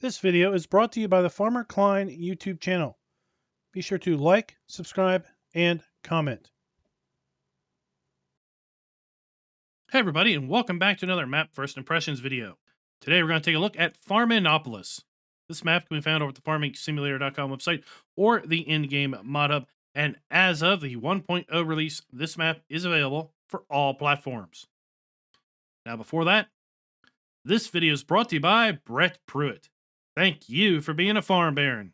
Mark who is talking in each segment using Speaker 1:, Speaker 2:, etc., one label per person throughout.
Speaker 1: This video is brought to you by the Farmer Klein YouTube channel. Be sure to like, subscribe, and comment.
Speaker 2: Hey everybody, and welcome back to another Map First Impressions video. Today we're going to take a look at Farminópolis. This map can be found over at the farmingsimulator.com website or the in-game mod hub, and as of the 1.0 release, this map is available for all platforms. Now before that, this video is brought to you by Brett Pruitt. Thank you for being a farm baron.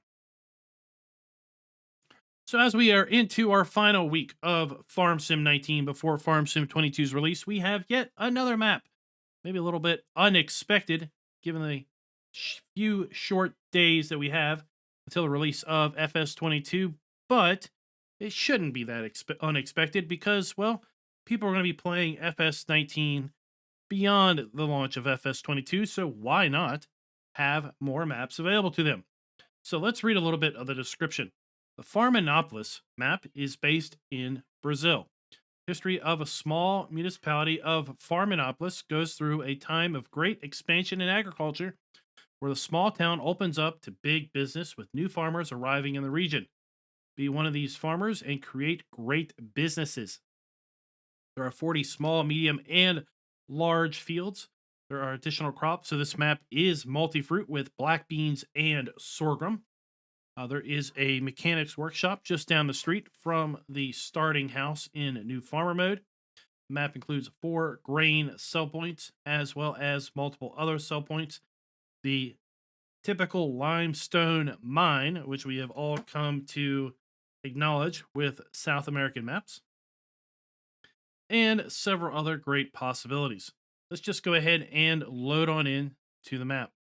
Speaker 2: So as we are into our final week of Farm Sim 19 before Farm Sim 22's release, we have yet another map. Maybe a little bit unexpected, given the few short days that we have until the release of FS22, but it shouldn't be that unexpected because, well, people are going to be playing FS19 beyond the launch of FS22, so why not have more maps available to them? So let's read a little bit of the description. The Farminópolis map is based in Brazil. History of a small municipality of Farminópolis goes through a time of great expansion in agriculture, where the small town opens up to big business with new farmers arriving in the region. Be one of these farmers and create great businesses. There are 40 small, medium, and large fields. There are additional crops, so this map is multi-fruit with black beans and sorghum. There is a mechanics workshop just down the street from the starting house in new farmer mode. The map includes 4 grain sell points as well as multiple other sell points. The typical limestone mine, which we have all come to acknowledge with South American maps, and several other great possibilities. Let's just go ahead and load on in to the map.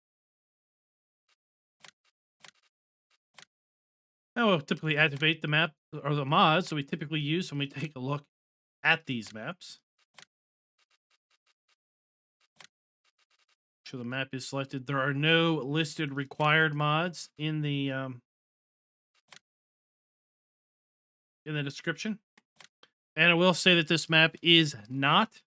Speaker 2: Now we'll typically activate the map or the mods that we typically use when we take a look at these maps. So the map is selected. There are no listed required mods in the description. And I will say that this map is not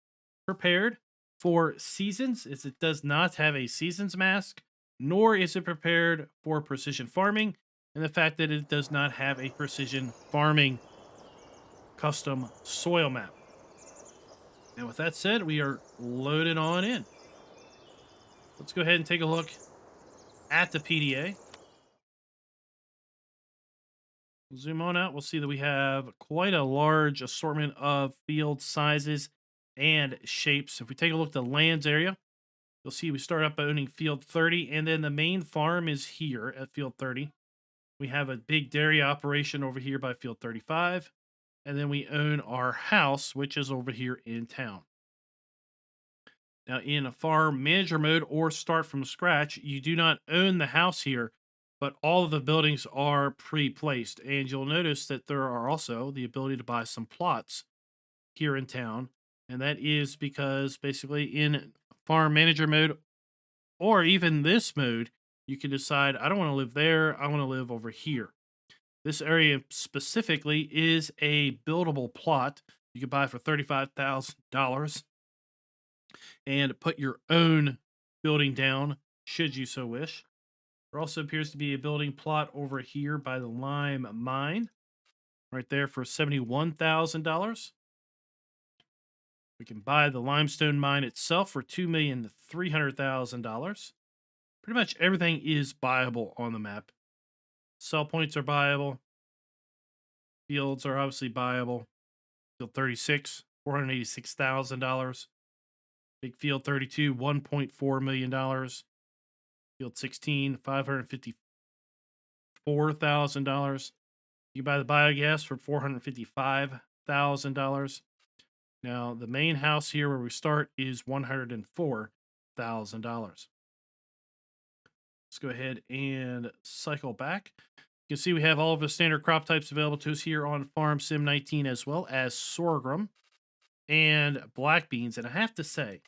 Speaker 2: prepared for seasons, as it does not have a seasons mask, nor is it prepared for precision farming, and the fact that it does not have a precision farming custom soil map. And with that said, we are loaded on in. Let's go ahead and take a look at the PDA. Zoom on out. We'll see that we have quite a large assortment of field sizes and shapes. If we take a look at the lands area, you'll see we start up by owning field 30, and then the main farm is here at field 30. We have a big dairy operation over here by field 35, and then we own our house, which is over here in town. Now, in a farm manager mode or start from scratch, you do not own the house here, but all of the buildings are pre-placed, and you'll notice that there are also the ability to buy some plots here in town, and that is because basically in farm manager mode or even this mode, you can decide, I don't want to live there, I want to live over here. This area specifically is a buildable plot you can buy for $35,000 and put your own building down should you so wish. There also appears to be a building plot over here by the lime mine, right there for $71,000. We can buy the limestone mine itself for $2,300,000. Pretty much everything is buyable on the map. Sell points are buyable. Fields are obviously buyable. Field 36, $486,000. Big field 32, $1.4 million. Field 16, $554,000. You can buy the biogas for $455,000. Now, the main house here where we start is $104,000. Let's go ahead and cycle back. You can see we have all of the standard crop types available to us here on Farm Sim 19, as well as sorghum and black beans. And I have to say,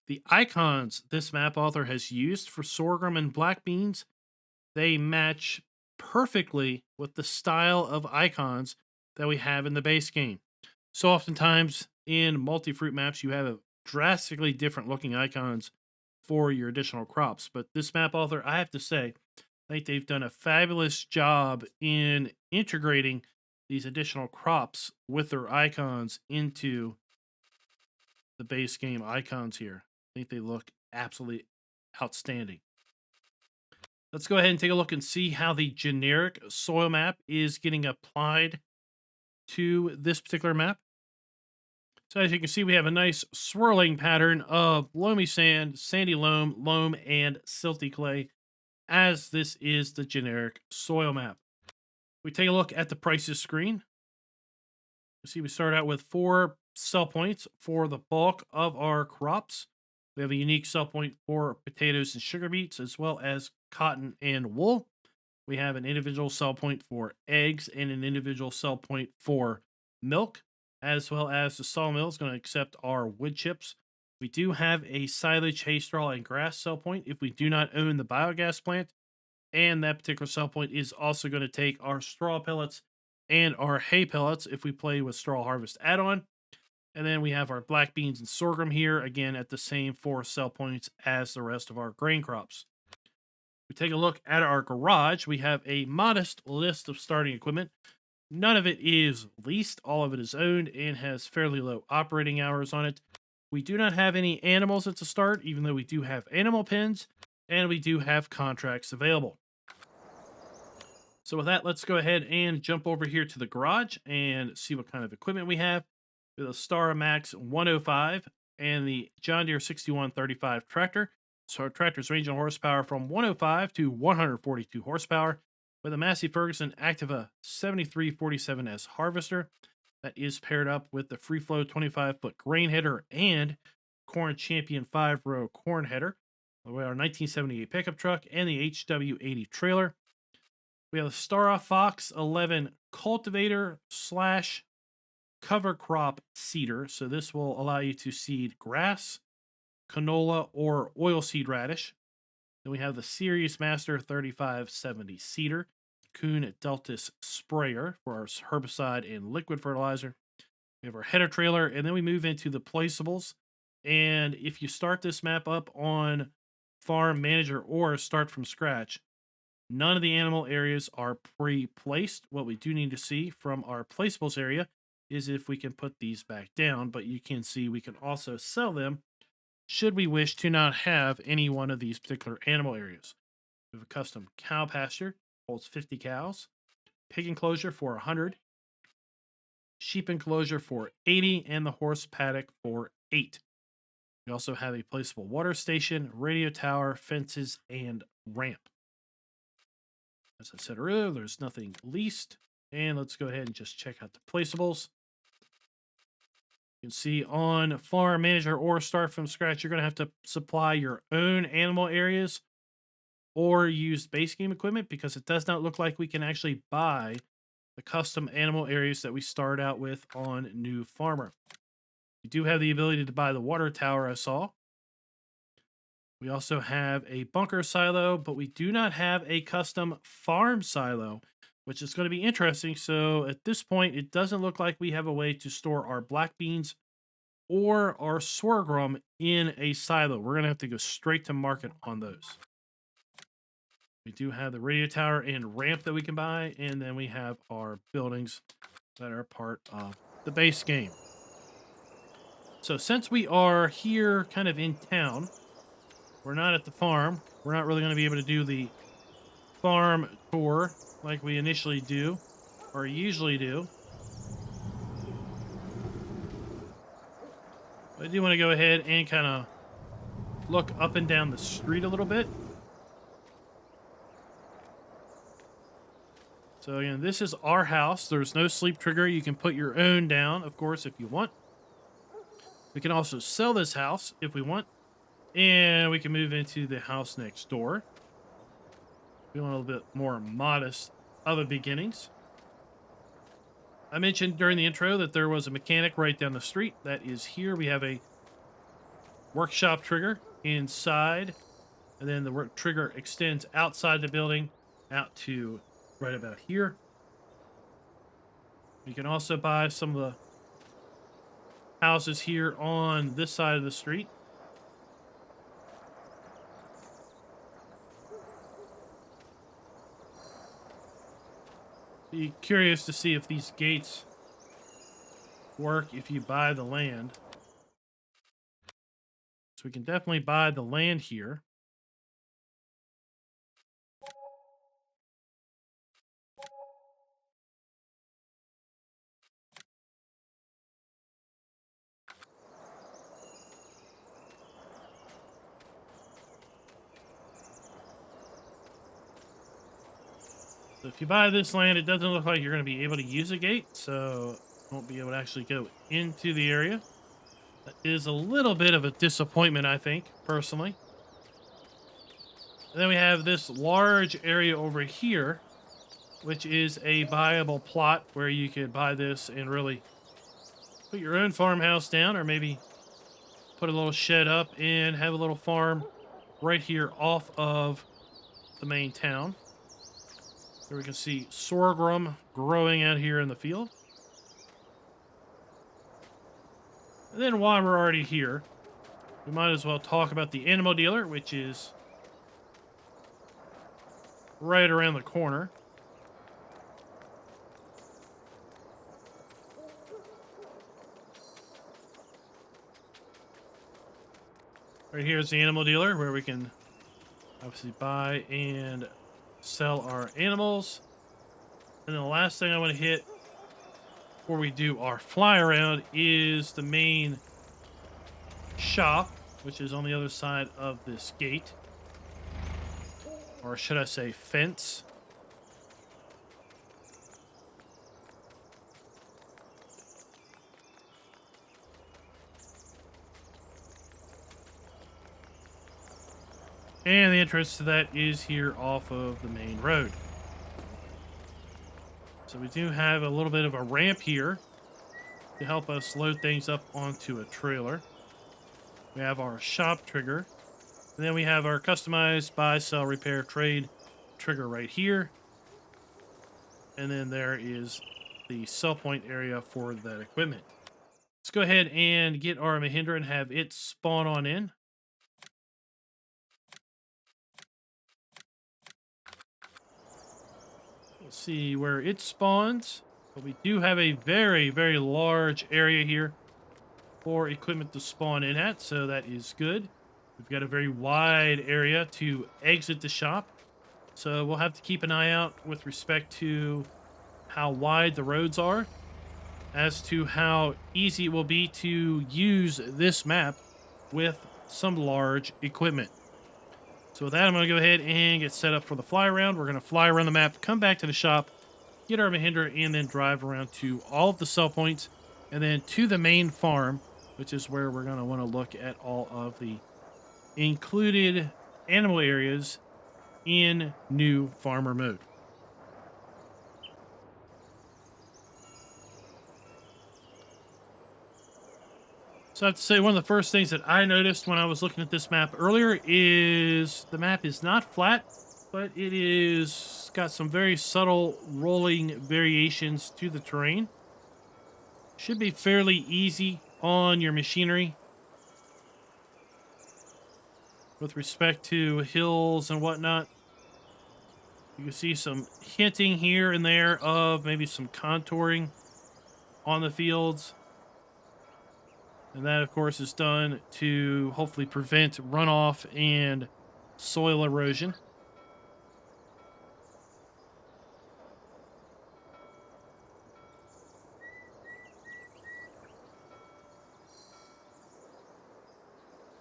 Speaker 2: the icons this map author has used for sorghum and black beans, they match perfectly with the style of icons that we have in the base game. So oftentimes in multi-fruit maps, you have drastically different looking icons for your additional crops. But this map author, I have to say, I think they've done a fabulous job in integrating these additional crops with their icons into the base game icons here. I think they look absolutely outstanding. Let's go ahead and take a look and see how the generic soil map is getting applied to this particular map. So as you can see, we have a nice swirling pattern of loamy sand, sandy loam, loam, and silty clay, as this is the generic soil map. We take a look at the prices screen. You see we start out with 4 sell points for the bulk of our crops. We have a unique sell point for potatoes and sugar beets, as well as cotton and wool. We have an individual sell point for eggs and an individual sell point for milk, as well as the sawmill is going to accept our wood chips. We do have a silage, hay, straw, and grass sell point if we do not own the biogas plant. And that particular sell point is also going to take our straw pellets and our hay pellets if we play with straw harvest add-on. And then we have our black beans and sorghum here, again, at the same 4 sell points as the rest of our grain crops. We take a look at our garage. We have a modest list of starting equipment. None of it is leased. All of it is owned and has fairly low operating hours on it. We do not have any animals at the start, even though we do have animal pens, and we do have contracts available. So with that, let's go ahead and jump over here to the garage and see what kind of equipment we have. With a Star Max 105 and the John Deere 6135 tractor. So our tractor's range in horsepower from 105 to 142 horsepower with a Massey Ferguson Activa 7347S harvester that is paired up with the Free Flow 25-foot grain header and Corn Champion 5-row corn header. We have our 1978 pickup truck and the HW80 trailer. We have a Star Fox 11 cultivator / cover crop seeder. So this will allow you to seed grass, canola, or oilseed radish. Then we have the Sirius Master 3570 seeder, Kuhn Deltas sprayer for our herbicide and liquid fertilizer. We have our header trailer, and then we move into the placeables. And if you start this map up on Farm Manager or start from scratch, none of the animal areas are pre-placed. What we do need to see from our placeables area is if we can put these back down, but you can see we can also sell them should we wish to not have any one of these particular animal areas. We have a custom cow pasture, holds 50 cows, pig enclosure for 100, sheep enclosure for 80, and the horse paddock for 8. We also have a placeable water station, radio tower, fences, and ramp. As I said earlier, there's nothing leased. And let's go ahead and just check out the placeables. You can see on Farm Manager or Start from Scratch, you're going to have to supply your own animal areas or use base game equipment because it does not look like we can actually buy the custom animal areas that we start out with on New Farmer. We do have the ability to buy the water tower I saw. We also have a bunker silo, but we do not have a custom farm silo, which is going to be interesting. So at this point, it doesn't look like we have a way to store our black beans or our sorghum in a silo. We're going to have to go straight to market on those. We do have the radio tower and ramp that we can buy, and then we have our buildings that are part of the base game. So since we are here kind of in town, we're not at the farm. We're not really going to be able to do the farm tour like we initially do, or usually do. But I do want to go ahead and kind of look up and down the street a little bit. So again, this is our house. There's no sleep trigger. You can put your own down, of course, if you want. We can also sell this house if we want. And we can move into the house next door. We want a little bit more modest of a beginnings. I mentioned during the intro that there was a mechanic right down the street. That is here. We have a workshop trigger inside. And then the work trigger extends outside the building out to right about here. You can also buy some of the houses here on this side of the street. Be curious to see if these gates work if you buy the land. So we can definitely buy the land here. So if you buy this land, it doesn't look like you're going to be able to use a gate, so you won't be able to actually go into the area. That is a little bit of a disappointment, I think, personally. And then we have this large area over here, which is a buyable plot where you could buy this and really put your own farmhouse down, or maybe put a little shed up and have a little farm right here off of the main town. Here we can see sorghum growing out here in the field. And then while we're already here, we might as well talk about the animal dealer, which is right around the corner. Right here is the animal dealer where we can obviously buy and sell our animals. And then the last thing I want to hit before we do our fly around is the main shop, which is on the other side of this gate. Or should I say fence. And the entrance to that is here off of the main road. So we do have a little bit of a ramp here to help us load things up onto a trailer. We have our shop trigger. And then we have our customized buy, sell, repair, trade trigger right here. And then there is the sell point area for that equipment. Let's go ahead and get our Mahindra and have it spawn on in. We'll see where it spawns. But we do have a very, very large area here for equipment to spawn in at, so that is good. We've got a very wide area to exit the shop, so we'll have to keep an eye out with respect to how wide the roads are, as to how easy it will be to use this map with some large equipment. So with that, I'm going to go ahead and get set up for the fly around. We're going to fly around the map, come back to the shop, get our Mahindra, and then drive around to all of the sell points, and then to the main farm, which is where we're going to want to look at all of the included animal areas in new farmer mode. So I have to say, one of the first things that I noticed when I was looking at this map earlier is the map is not flat, but it is got some very subtle rolling variations to the terrain. Should be fairly easy on your machinery with respect to hills and whatnot. You can see some hinting here and there of maybe some contouring on the fields. And that, of course, is done to hopefully prevent runoff and soil erosion.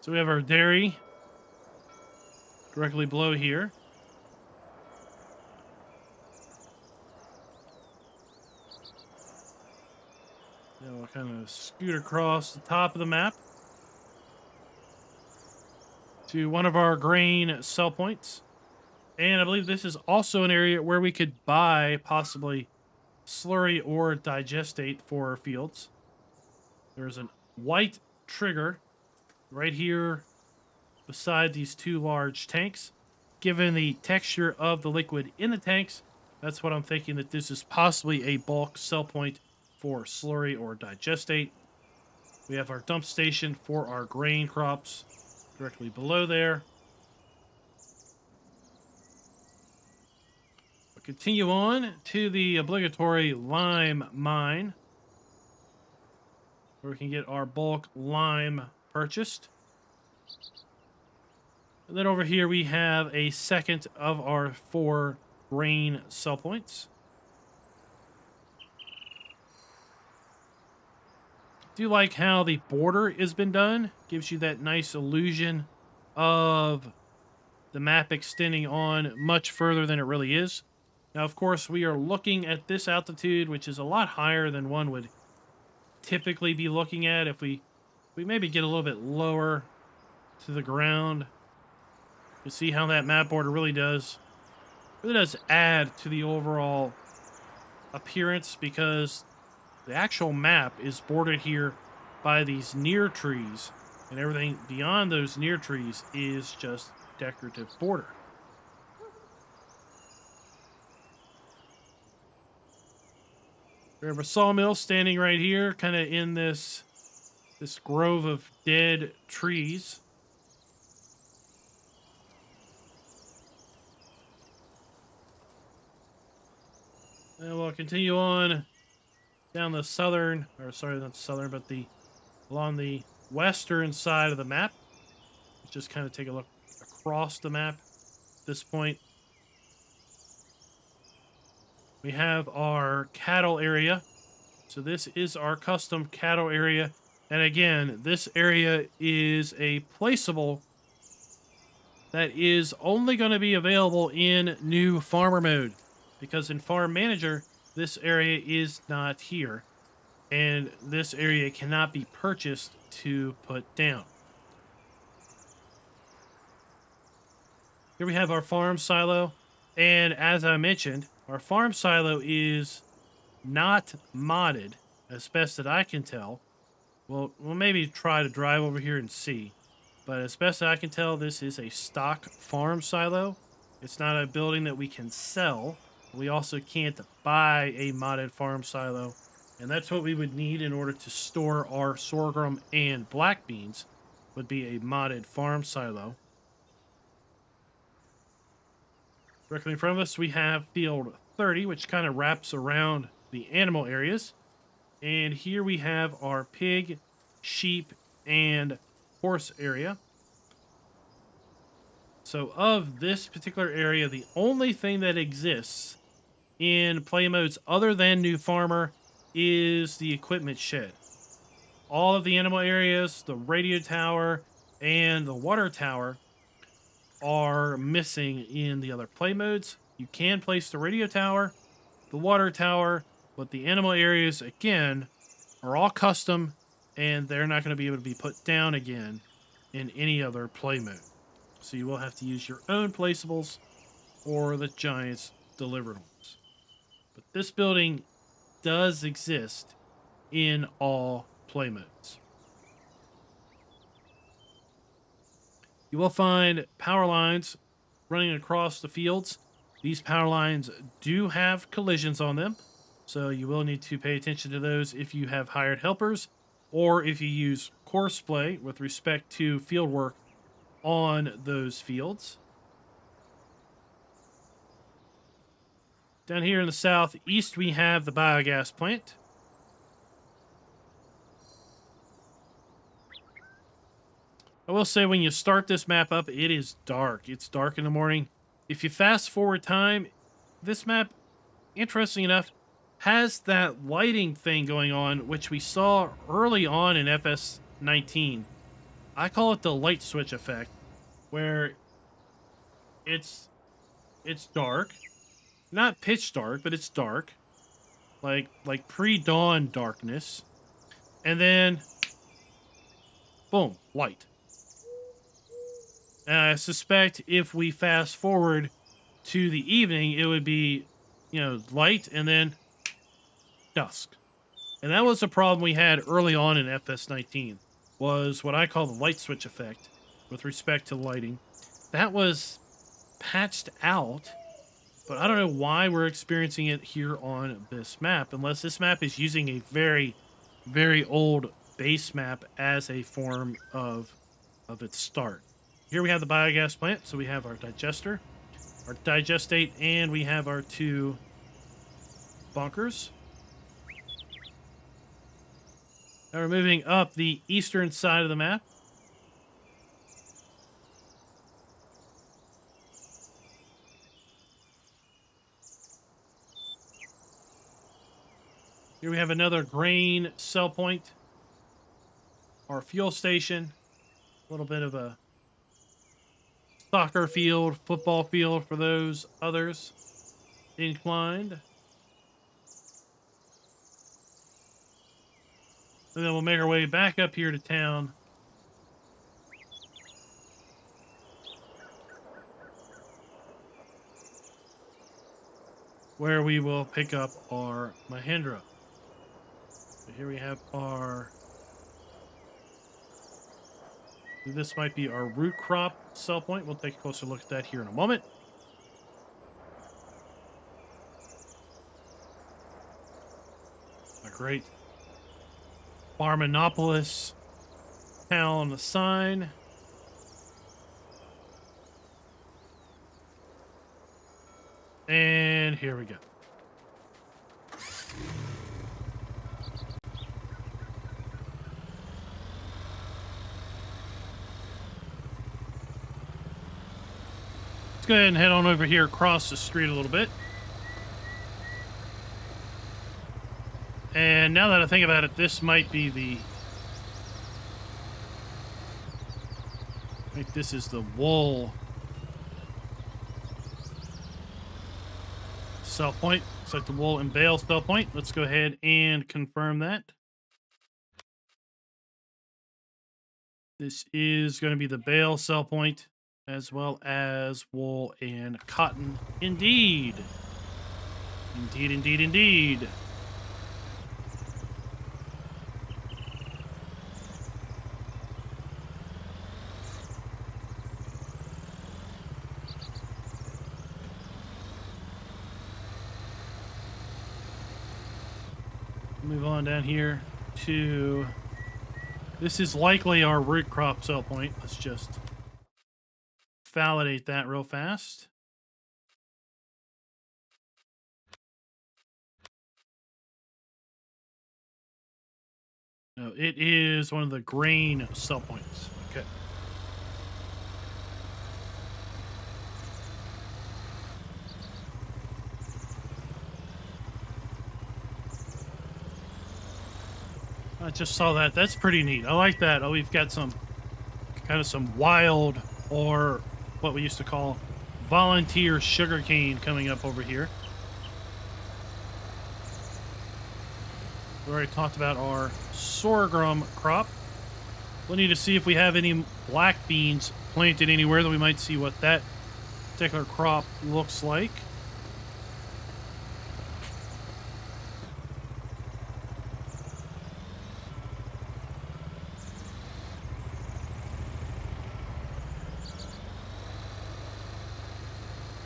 Speaker 2: So we have our dairy directly below here. Then we'll kind of scoot across the top of the map to one of our grain sell points. And I believe this is also an area where we could buy possibly slurry or digestate for our fields. There's a white trigger right here beside these two large tanks. Given the texture of the liquid in the tanks, that's what I'm thinking, that this is possibly a bulk sell point for slurry or digestate. We have our dump station for our grain crops directly below there. What continue on to the obligatory lime mine, where we can get our bulk lime purchased. And then over here we have a second of our 4 grain sell points. Do like how the border has been done. Gives you that nice illusion of the map extending on much further than it really is. Now, of course, we are looking at this altitude, which is a lot higher than one would typically be looking at. If we maybe get a little bit lower to the ground, you see how that map border really does add to the overall appearance, because the actual map is bordered here by these near trees, and everything beyond those near trees is just decorative border. We have a sawmill standing right here, kind of in this grove of dead trees. And we'll continue on down the southern, or sorry, not southern, but along the western side of the map. Let's just kind of take a look across the map at this point. We have our cattle area. So this is our custom cattle area. And again, this area is a placeable that is only going to be available in new farmer mode, because in farm manager, this area is not here, and this area cannot be purchased to put down. Here we have our farm silo, and as I mentioned, our farm silo is not modded, as best that I can tell. We'll maybe try to drive over here and see. But as best as I can tell, this is a stock farm silo. It's not a building that we can sell. We also can't buy a modded farm silo. And that's what we would need in order to store our sorghum and black beans, would be a modded farm silo. Directly in front of us, we have field 30, which kind of wraps around the animal areas. And here we have our pig, sheep, and horse area. So of this particular area, the only thing that exists in play modes other than New Farmer is the equipment shed. All of the animal areas, the radio tower, and the water tower are missing in the other play modes. You can place the radio tower, the water tower, but the animal areas, again, are all custom, and they're not going to be able to be put down again in any other play mode. So you will have to use your own placeables or the Giants delivered ones. But this building does exist in all play modes. You will find power lines running across the fields. These power lines do have collisions on them, so you will need to pay attention to those if you have hired helpers, or if you use courseplay with respect to field work on those fields. Down here in the southeast, we have the biogas plant. I will say, when you start this map up, it is dark. It's dark in the morning. If you fast forward time, this map, interesting enough, has that lighting thing going on, which we saw early on in FS19. I call it the light switch effect, where it's dark. Not pitch dark, but it's dark. Like pre-dawn darkness. And then, boom, light. And I suspect if we fast forward to the evening, it would be, light and then dusk. And that was a problem we had early on in FS19, was what I call the light switch effect with respect to lighting. That was patched out, but I don't know why we're experiencing it here on this map, unless this map is using a very, very old base map as a form of its start. Here we have the biogas plant, so we have our digester. our digestate, and we have our 2 bunkers. Now we're moving up the eastern side of the map. Here we have another grain sell point. Our fuel station. A little bit of a soccer field, football field for those others inclined. And then we'll make our way back up here to town. Where we will pick up our Mahindra. So here we have our... This might be our root crop sell point. We'll take a closer look at that here in a moment. A great Farminópolis town sign. And here we go. Let's go ahead and head on over here across the street a little bit. And now that I think about it, this might be the... I think this is the wool sell point. Looks like the wool and bale sell point. Let's go ahead and confirm that. This is going to be the bale sell point, as well as wool and cotton. Indeed. Indeed, indeed, indeed. Move on down here to... This is likely our root crop sell point. Let's just validate that real fast. No, it is one of the grain sell points. Okay. I just saw that. That's pretty neat. I like that. Oh, we've got some kind of some wild, or what we used to call volunteer sugarcane coming up over here. We already talked about our sorghum crop. We'll need to see if we have any black beans planted anywhere, that we might see what that particular crop looks like.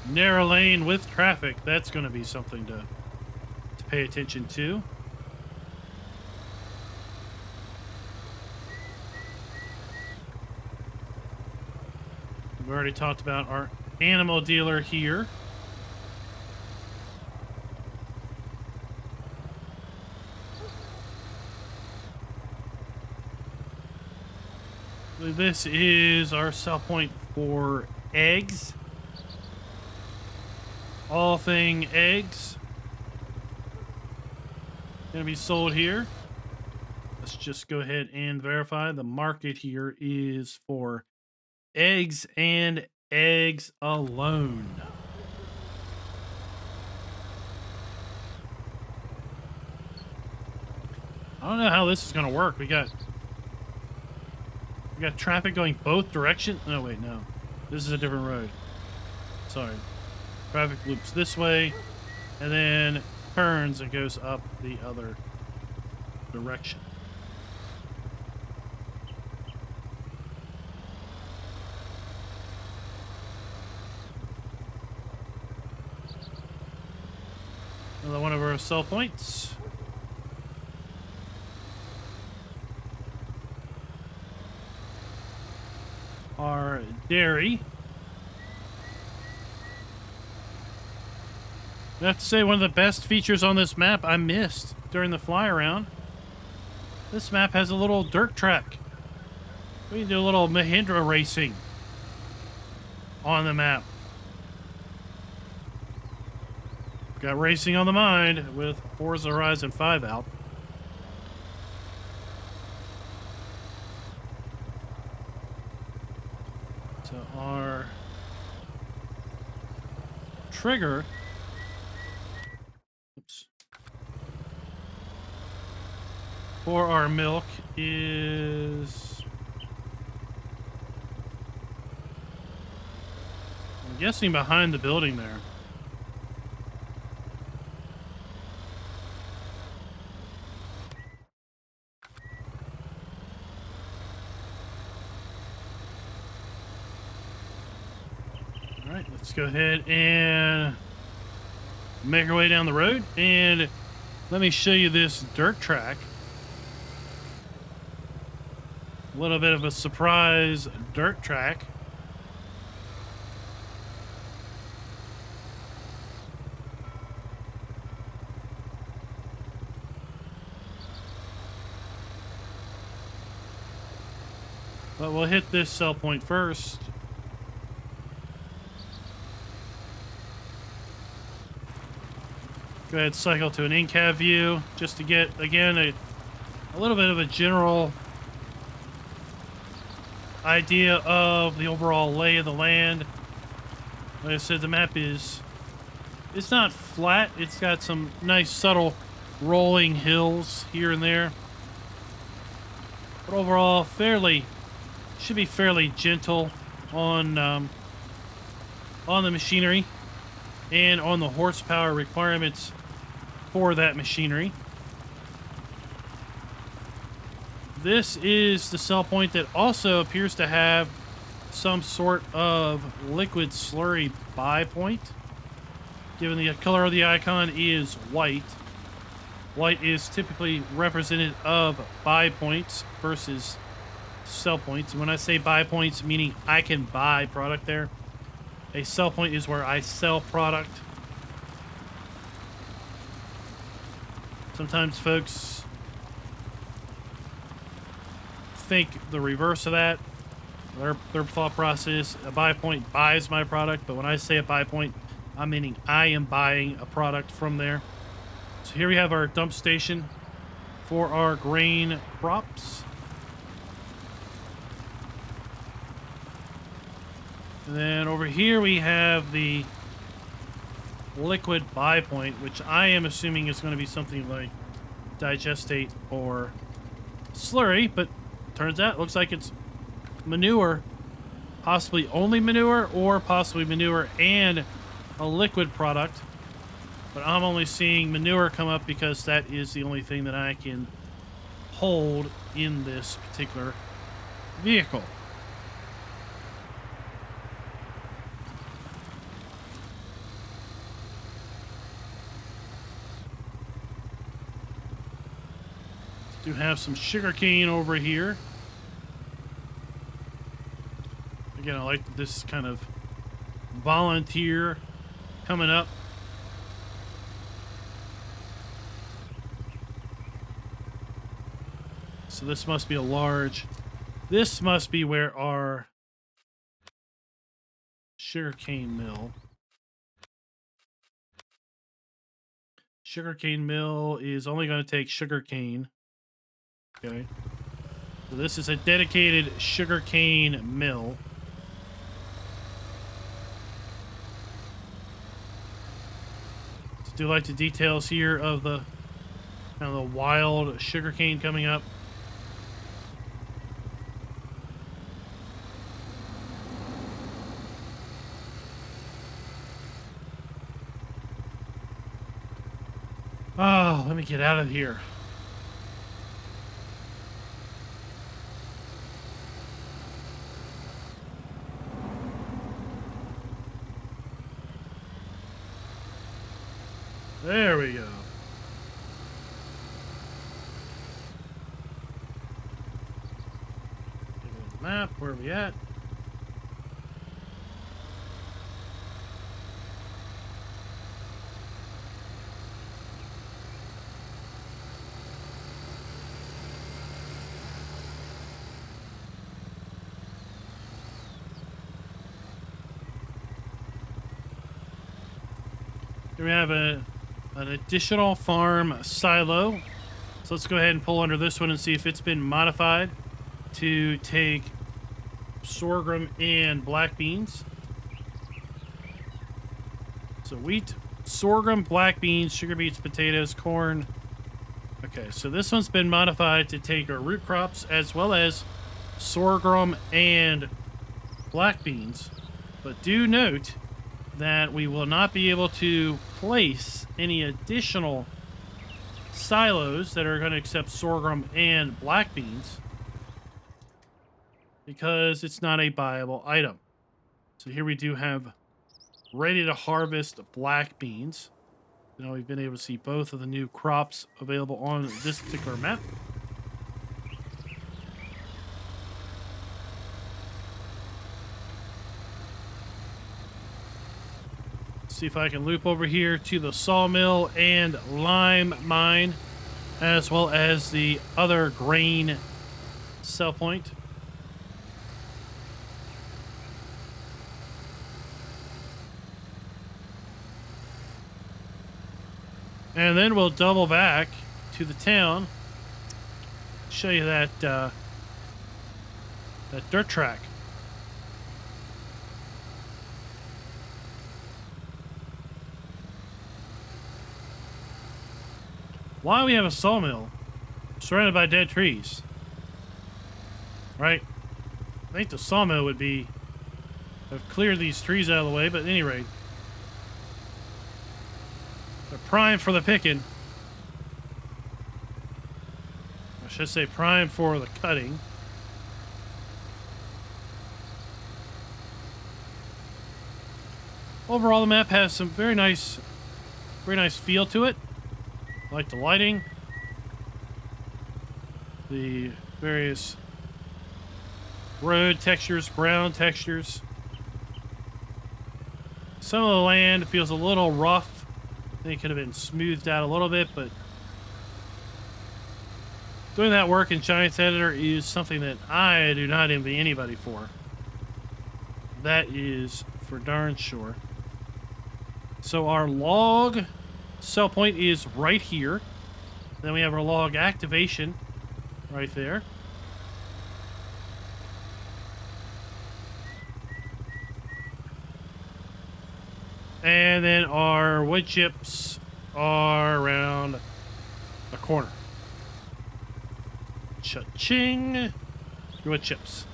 Speaker 2: Narrow lane with traffic. That's going to be something to pay attention to. We already talked about our animal dealer here. This is our sell point for eggs. All thing eggs. Gonna be sold here. Let's just go ahead and verify. The market here is for eggs and eggs alone. I don't know how this is gonna work. We got traffic going both directions. No, wait, no. This is a different road. Sorry. Traffic loops this way, and then turns and goes up the other direction. Another one of our sell points. Our dairy. I have to say, one of the best features on this map I missed during the fly around. This map has a little dirt track. We can do a little Mahindra racing on the map. Got racing on the mind with Forza Horizon 5 out. So our trigger, oops, for our milk is, I'm guessing behind the building there. All right, let's go ahead and make our way down the road, and let me show you this dirt track. A little bit of a surprise dirt track. But we'll hit this sell point first. Go ahead, cycle to an in-cab view just to get, again, a little bit of a general idea of the overall lay of the land. Like I said, the map it's not flat. It's got some nice subtle rolling hills here and there. But overall, should be fairly gentle on the machinery and on the horsepower requirements for that machinery. This is the sell point that also appears to have some sort of liquid slurry buy point. Given the color of the icon is white. White is typically representative of buy points versus sell points. And when I say buy points, meaning I can buy product there. A sell point is where I sell product. Sometimes folks think the reverse of that. Their thought process, a buy point buys my product, but when I say a buy point, I'm meaning I am buying a product from there. So here we have our dump station for our grain crops. And then over here we have the liquid buy point, which I am assuming is going to be something like digestate or slurry, but turns out it looks like it's manure, possibly only manure or possibly manure and a liquid product. But I'm only seeing manure come up because that is the only thing that I can hold in this particular vehicle. Do have some sugarcane over here. Again, I like this kind of volunteer coming up. So this must be this must be where our sugarcane mill. Sugarcane mill is only going to take sugarcane. Okay. So this is a dedicated sugarcane mill. Do like the details here of the kind of the wild sugarcane coming up. Oh, let me get out of here. There we go. Give me the map. Where are we at? Here we have an additional farm silo. So let's go ahead and pull under this one and see if it's been modified to take sorghum and black beans. So wheat, sorghum, black beans, sugar beets, potatoes, corn. Okay, so this one's been modified to take our root crops as well as sorghum and black beans. But do note that we will not be able to place any additional silos that are going to accept sorghum and black beans because it's not a buyable item. So here we do have ready to harvest black beans. Now we've been able to see both of the new crops available on this particular map. See if I can loop over here to the sawmill and lime mine, as well as the other grain sell point. And then we'll double back to the town, show you that that dirt track. Why we have a sawmill surrounded by dead trees? Right? I think the sawmill would be have cleared these trees out of the way, but at any rate, they're prime for the picking. I should say prime for the cutting. Overall, the map has some very nice feel to it. I like the lighting, the various road textures, ground textures. Some of the land feels a little rough. I think it could have been smoothed out a little bit, but doing that work in Giants Editor is something that I do not envy anybody for. That is for darn sure. So our log sell point is right here. Then we have our log activation right there. And then our wood chips are around the corner. Cha-ching! Wood chips.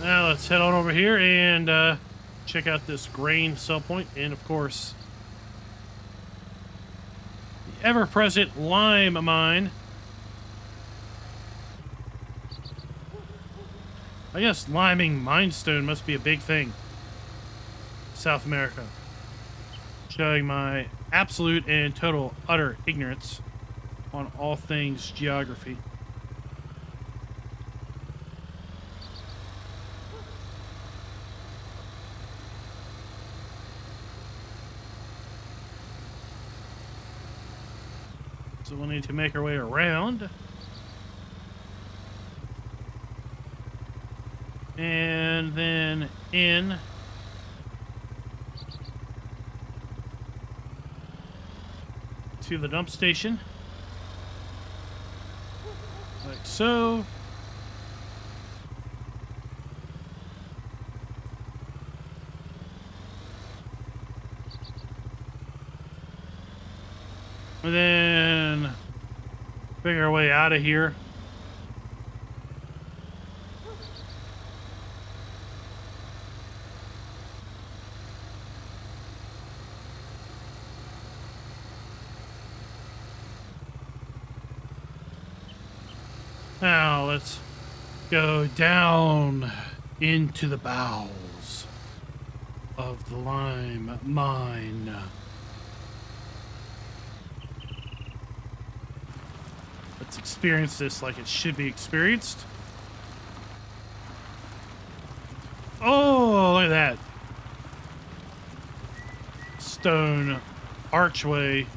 Speaker 2: Now let's head on over here and check out this grain sell point, and of course the ever-present lime mine. I guess liming limestone must be a big thing. South America. Showing my absolute and total utter ignorance on all things geography. So we'll need to make our way around. And then in. To the dump station. Like so. And then figure our way out of here. Now let's go down into the bowels of the lime mine. Let's experience this like it should be experienced. Oh, look at that. Stone archway.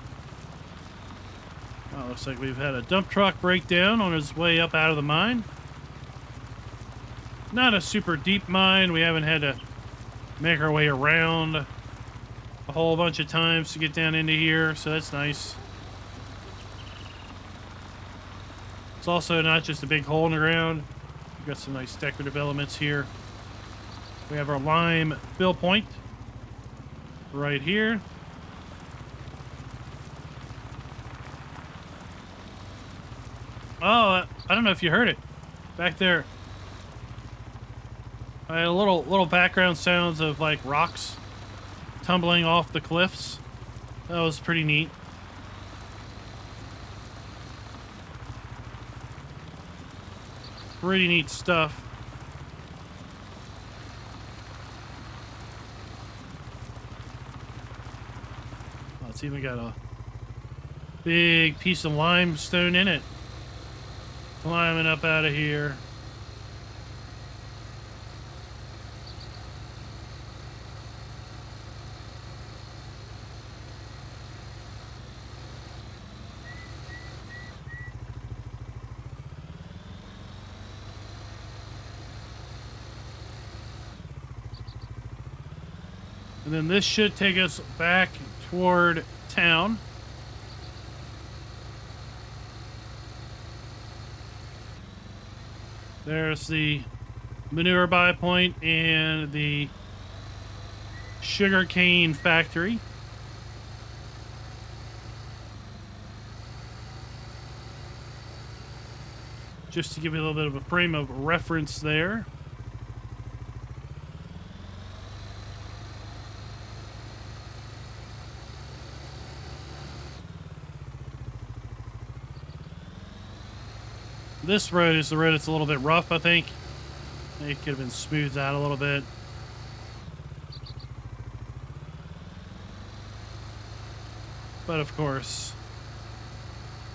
Speaker 2: Oh, looks like we've had a dump truck breakdown on its way up out of the mine. Not a super deep mine. We haven't had to make our way around a whole bunch of times to get down into here, so that's nice. It's also not just a big hole in the ground. We've got some nice decorative elements here. We have our lime fill point right here. Oh, I don't know if you heard it back there. I had a little background sounds of like rocks tumbling off the cliffs. That was pretty neat. Pretty neat stuff. Oh, it's even got a big piece of limestone in it. Climbing up out of here. And then this should take us back toward town. There's the manure buy point and the sugarcane factory. Just to give you a little bit of a frame of reference there. This road is the road that's a little bit rough, I think. It could have been smoothed out a little bit. But of course,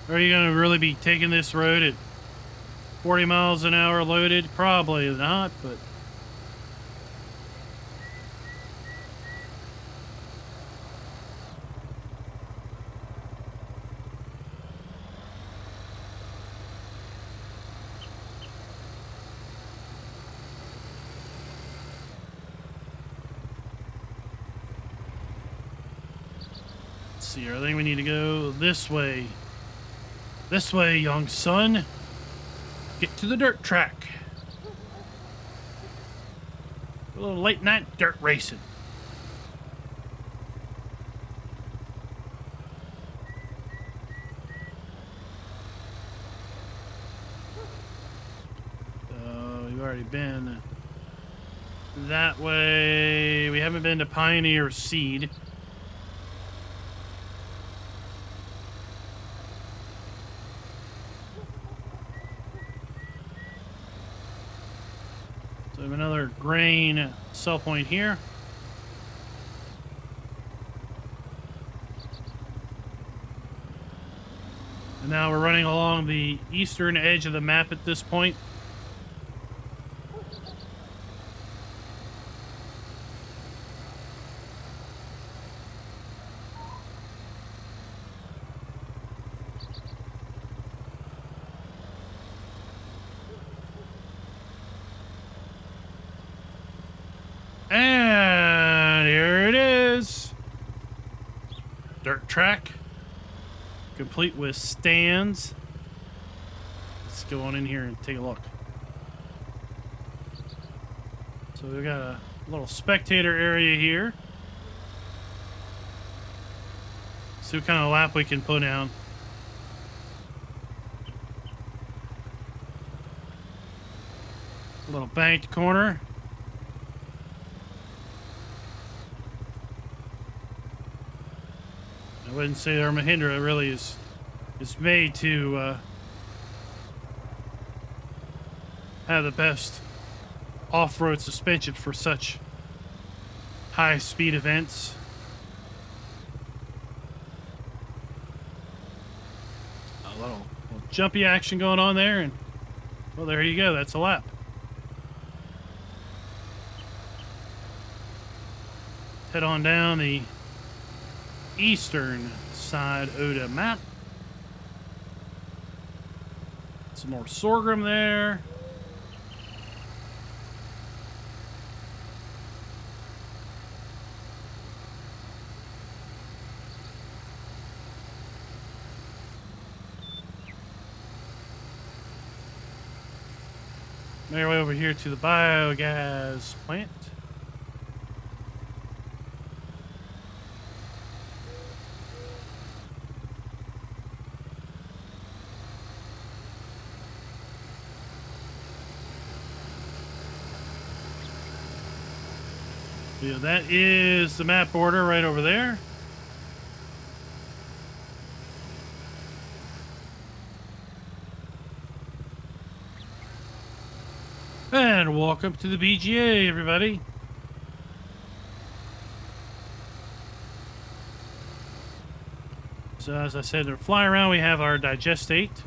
Speaker 2: are you going to really be taking this road at 40 miles an hour loaded? Probably not, but... see, I think we need to go this way. This way, young son. Get to the dirt track. A little late night dirt racing. So we've already been that way. We haven't been to Pioneer Seed. So we have another grain sell point here. And now we're running along the eastern edge of the map at this point. And here it is. Dirt track. Complete with stands. Let's go on in here and take a look. So we've got a little spectator area here. See what kind of lap we can put down. A little banked corner. I wouldn't say our Mahindra really is made to have the best off-road suspension for such high-speed events. A little jumpy action going on there, and well, there you go. That's a lap. Head on down the eastern side of the map. Some more sorghum there. Make our way over here to the biogas plant. Yeah, that is the map border right over there. And welcome to the BGA, everybody. So as I said, to fly around, we have our digestate.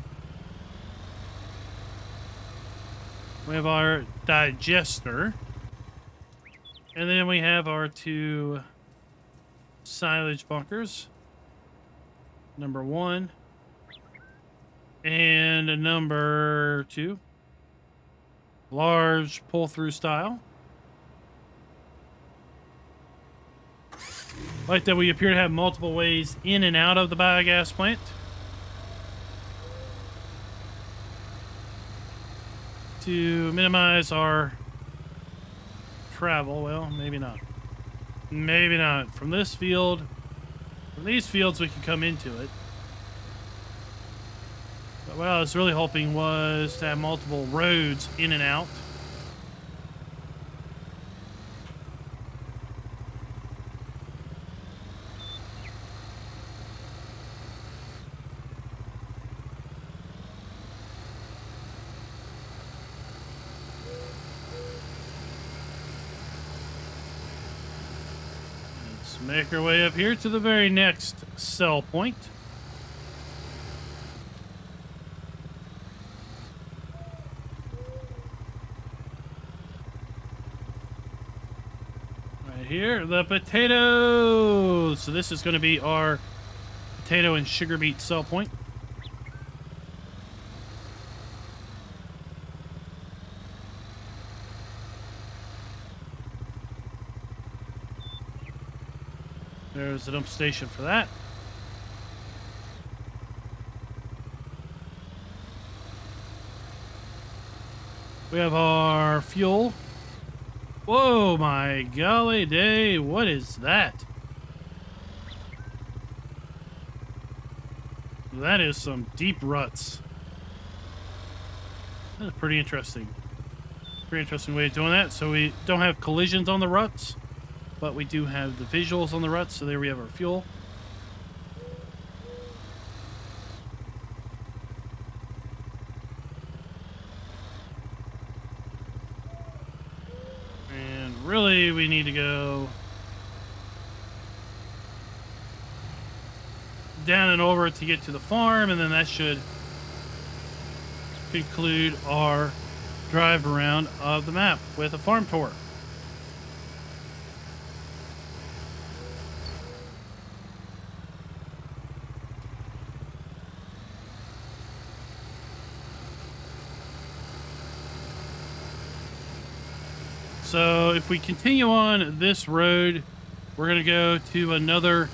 Speaker 2: We have our digester. And then we have our two silage bunkers. Number 1 and number 2. Large pull-through style. Like that we appear to have multiple ways in and out of the biogas plant. To minimize our travel. Well, maybe not. Maybe not. From this field, from these fields, we can come into it. But what I was really hoping was to have multiple roads in and out. Let's make our way up here to the very next sell point. Here, the potatoes. So this is going to be our potato and sugar beet sell point. There's the dump station for that. We have our fuel. Whoa, my golly day, what is that? That is some deep ruts. That's pretty interesting. Pretty interesting way of doing that. So we don't have collisions on the ruts, but we do have the visuals on the ruts. So there we have our fuel. Really, we need to go down and over to get to the farm, and then that should conclude our drive around of the map with a farm tour. So if we continue on this road, we're going to go to another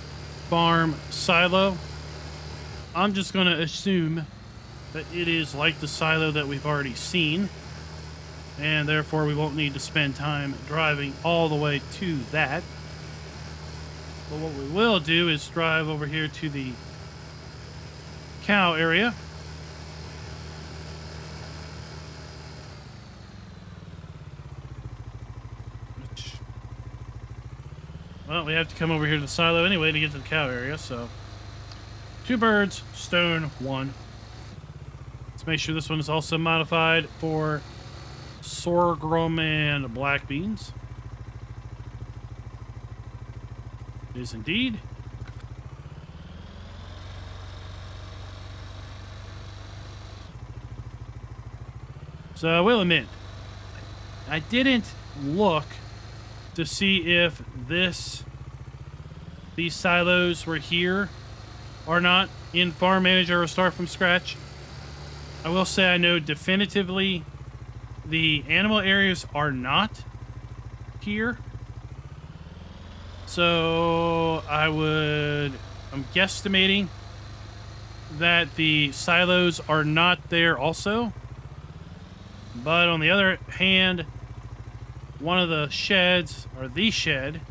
Speaker 2: farm silo. I'm just going to assume that it is like the silo that we've already seen, and therefore we won't need to spend time driving all the way to that. But what we will do is drive over here to the cow area. Well, we have to come over here to the silo anyway to get to the cow area, so 2 birds, stone 1. Let's make sure this one is also modified for sorghum and black beans. It is indeed. So I will admit, I didn't look to see if this these silos were here are not in Farm Manager or Start from Scratch. I will say I know definitively the animal areas are not here. So I'm guesstimating that the silos are not there also. But on the other hand, one of the sheds, or the shed,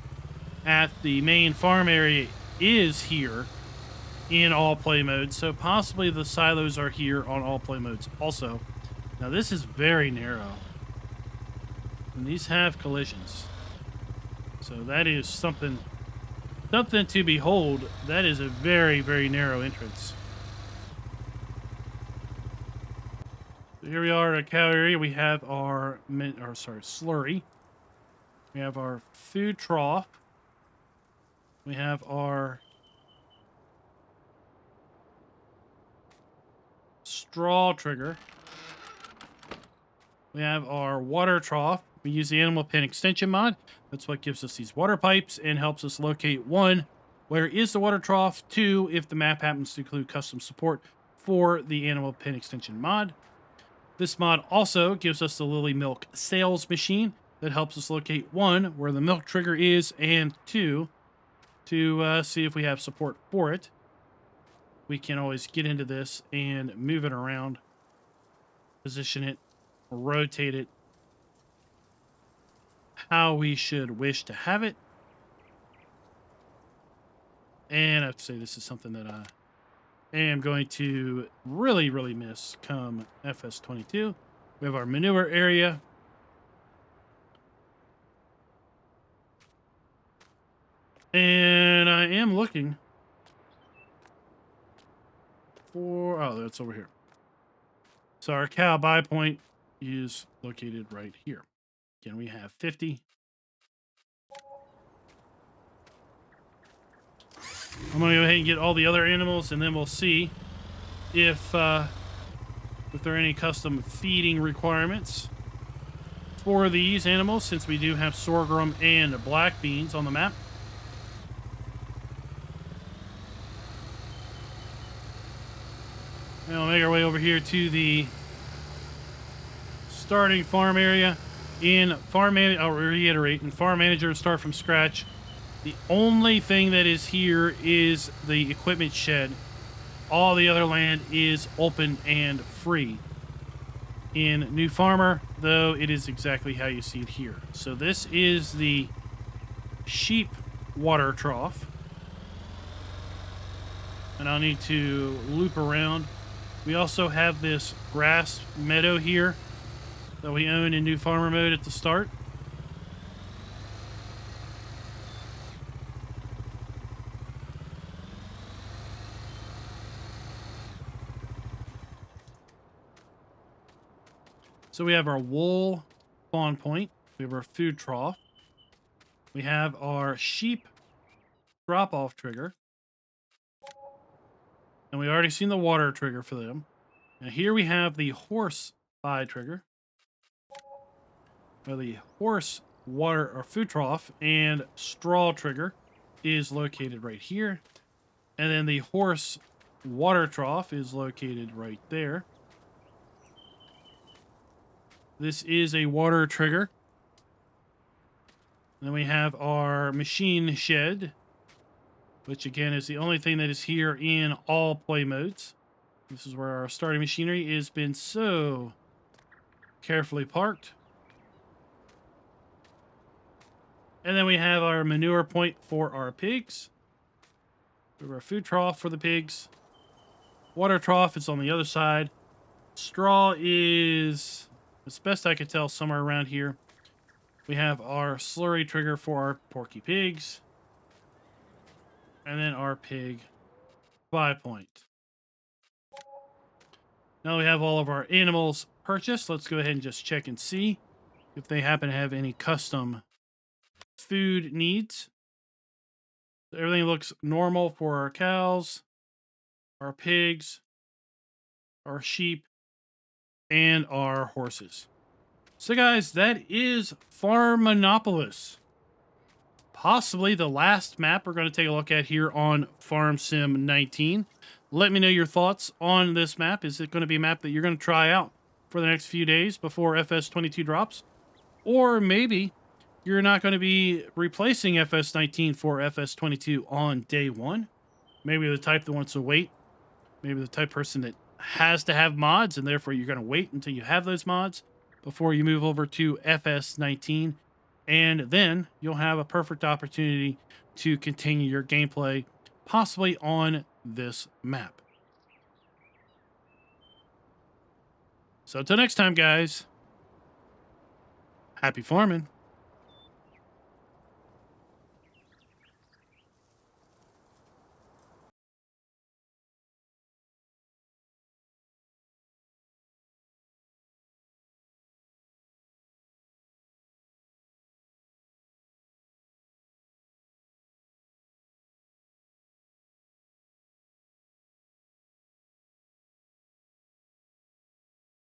Speaker 2: at the main farm area is here in all play modes. So possibly the silos are here on all play modes also. Now this is very narrow. And these have collisions. So that is something to behold. That is a very, very narrow entrance. So here we are at a cow area. We have our slurry. We have our food trough. We have our straw trigger. We have our water trough. We use the animal pen extension mod. That's what gives us these water pipes and helps us locate, 1, where is the water trough, 2, if the map happens to include custom support for the animal pen extension mod. This mod also gives us the Lily Milk sales machine that helps us locate, 1, where the milk trigger is, and 2, to see if we have support for it. We can always get into this and move it around, position it, rotate it how we should wish to have it. And I have to say, this is something that I am going to really, really miss come FS22. We have our manure area. And I am looking for... Oh, that's over here. So our cow buy point is located right here. Again, we have 50. I'm going to go ahead and get all the other animals, and then we'll see if there are any custom feeding requirements for these animals, since we do have sorghum and black beans on the map. Now we'll make our way over here to the starting farm area. I'll reiterate, in Farm Manager Start from Scratch, the only thing that is here is the equipment shed. All the other land is open and free. In New Farmer, though, it is exactly how you see it here. So this is the sheep water trough. And I'll need to loop around. We also have this grass meadow here that we own in New Farmer mode at the start. So we have our wool spawn point. We have our food trough. We have our sheep drop-off trigger. And we already seen the water trigger for them. Now here we have the horse buy trigger. Now the horse water or food trough and straw trigger is located right here. And then the horse water trough is located right there. This is a water trigger. Then we have our machine shed, which again is the only thing that is here in all play modes. This is where our starting machinery has been so carefully parked. And then we have our manure point for our pigs. We have our food trough for the pigs. Water trough is on the other side. Straw is, as best I could tell, somewhere around here. We have our slurry trigger for our porky pigs. And then our pig buy point. Now we have all of our animals purchased. Let's go ahead and just check and see if they happen to have any custom food needs. Everything looks normal for our cows, our pigs, our sheep, and our horses. So guys, that is Farminópolis. possibly the last map we're going to take a look at here on Farm Sim 19. Let me know your thoughts on this map. Is it going to be a map that you're going to try out for the next few days before FS22 drops? Or maybe you're not going to be replacing FS19 for FS22 on day one. Maybe you're the type that wants to wait. Maybe the type of person that has to have mods, and therefore you're going to wait until you have those mods before you move over to FS19. And then you'll have a perfect opportunity to continue your gameplay, possibly on this map. So until next time, guys, happy farming.